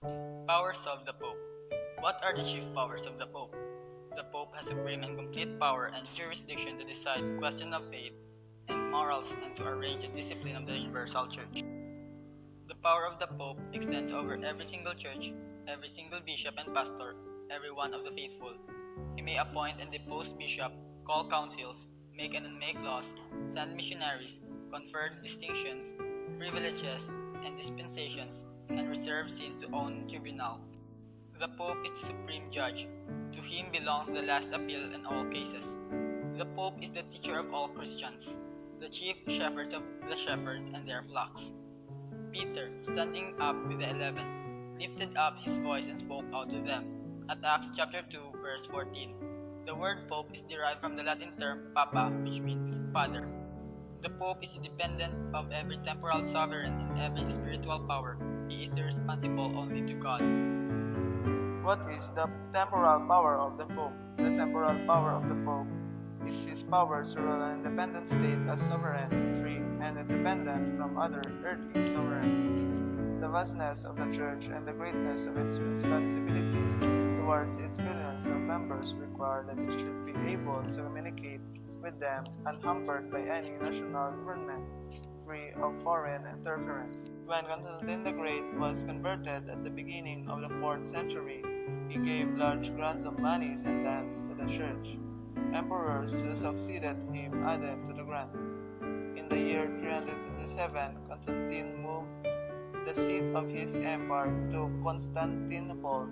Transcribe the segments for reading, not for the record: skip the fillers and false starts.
Powers of the Pope. What are the chief powers of the Pope? The Pope has supreme and complete power and jurisdiction to decide questions of faith and morals and to arrange the discipline of the universal church. The power of the Pope extends over every single church, every single bishop and pastor, every one of the faithful. He may appoint and depose bishops, call councils, make and unmake laws, send missionaries, confer distinctions, privileges, and dispensations, and reserve seats to own tribunal. The Pope is the supreme judge. To him belongs the last appeal in all cases. The Pope is the teacher of all Christians, the chief shepherds of the shepherds and their flocks. Peter, standing up with the 11, lifted up his voice and spoke out to them. At Acts chapter 2, verse 14. The word Pope is derived from the Latin term Papa, which means father. The Pope is independent of every temporal sovereign and every spiritual power. He is responsible only to God. What is the temporal power of the Pope? The temporal power of the Pope is his power to rule an independent state as sovereign, free, and independent from other earthly sovereigns. The vastness of the Church and the greatness of its responsibilities towards its billions of members require that it should be able to communicate with them unhampered by any national government, free of foreign interference. When Constantine the Great was converted at the beginning of the 4th century, he gave large grants of monies and lands to the Church. Emperors who succeeded him added to the grants. In the year 327, Constantine moved the seat of his empire to Constantinople.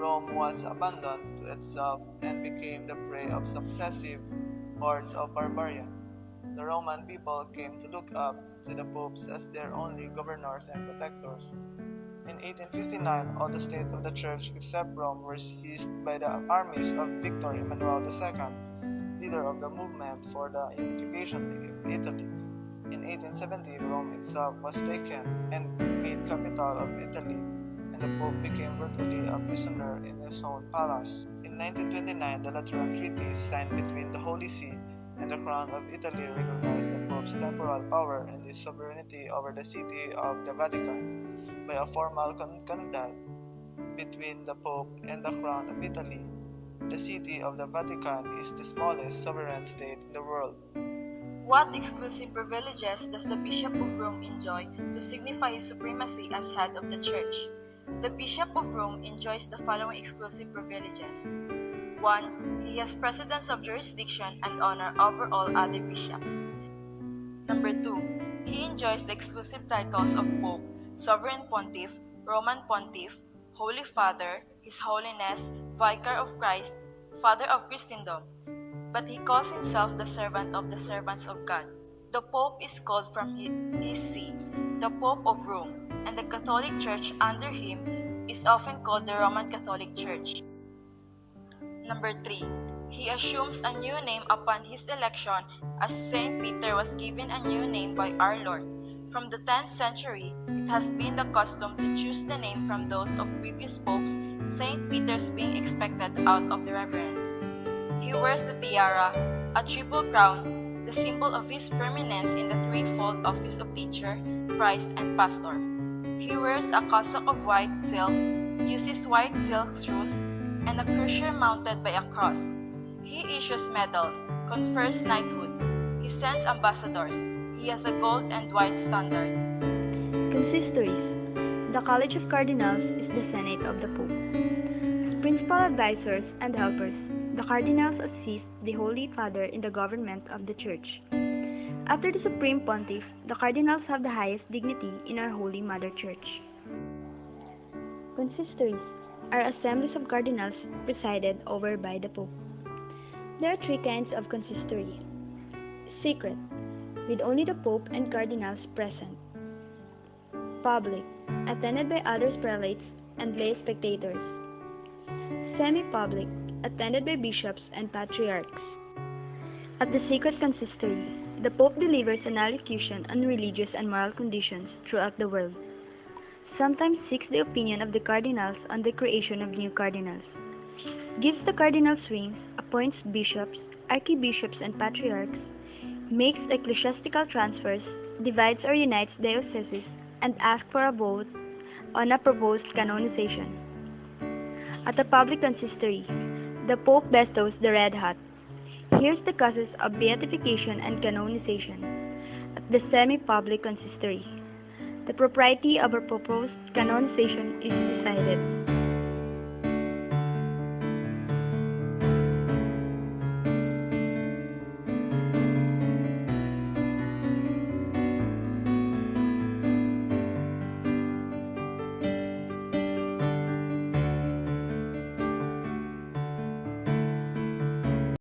Rome was abandoned to itself and became the prey of successive hordes of barbarians. The Roman people came to look up to the popes as their only governors and protectors. In 1859, all the state of the Church except Rome were seized by the armies of Victor Emmanuel II, leader of the movement for the unification of Italy. In 1870, Rome itself was taken and made capital of Italy, and the Pope became virtually a prisoner in his own palace. In 1929, the Lateran Treaty signed between the Holy See and the Crown of Italy recognized the Pope's temporal power and his sovereignty over the city of the Vatican. By a formal concordat between the Pope and the Crown of Italy, the city of the Vatican is the smallest sovereign state in the world. What exclusive privileges does the Bishop of Rome enjoy to signify his supremacy as head of the Church? The Bishop of Rome enjoys the following exclusive privileges. 1. He has precedence of jurisdiction and honor over all other bishops. Number 2. He enjoys the exclusive titles of Pope, Sovereign Pontiff, Roman Pontiff, Holy Father, His Holiness, Vicar of Christ, Father of Christendom, but he calls himself the servant of the servants of God. The Pope is called from his see, the Pope of Rome, and the Catholic Church under him is often called the Roman Catholic Church. Number 3. He assumes a new name upon his election as Saint Peter was given a new name by our Lord. From the 10th century, it has been the custom to choose the name from those of previous popes, Saint Peter's being expected out of the reverence. He wears the tiara, a triple crown, the symbol of his permanence in the threefold office of teacher, priest, and pastor. He wears a cassock of white silk, uses white silk shoes, and a crosier mounted by a cross. He issues medals, confers knighthood. He sends ambassadors. He has a gold and white standard. Consistories. The College of Cardinals is the Senate of the Pope. As principal advisors and helpers, the cardinals assist the Holy Father in the government of the Church. After the Supreme Pontiff, the cardinals have the highest dignity in our Holy Mother Church. Consistories are assemblies of cardinals presided over by the Pope. There are three kinds of consistory. Secret, with only the Pope and cardinals present. Public, attended by other prelates and lay spectators. Semi-public, attended by bishops and patriarchs. At the secret consistory, the Pope delivers an allocution on religious and moral conditions throughout the world. Sometimes seeks the opinion of the cardinals on the creation of new cardinals. Gives the cardinals wings, appoints bishops, archbishops, and patriarchs, makes ecclesiastical transfers, divides or unites dioceses, and asks for a vote on a proposed canonization. At a public consistory, the Pope bestows the red hat. Here's the causes of beatification and canonization. At the semi-public consistory, the propriety of a proposed canonization is decided.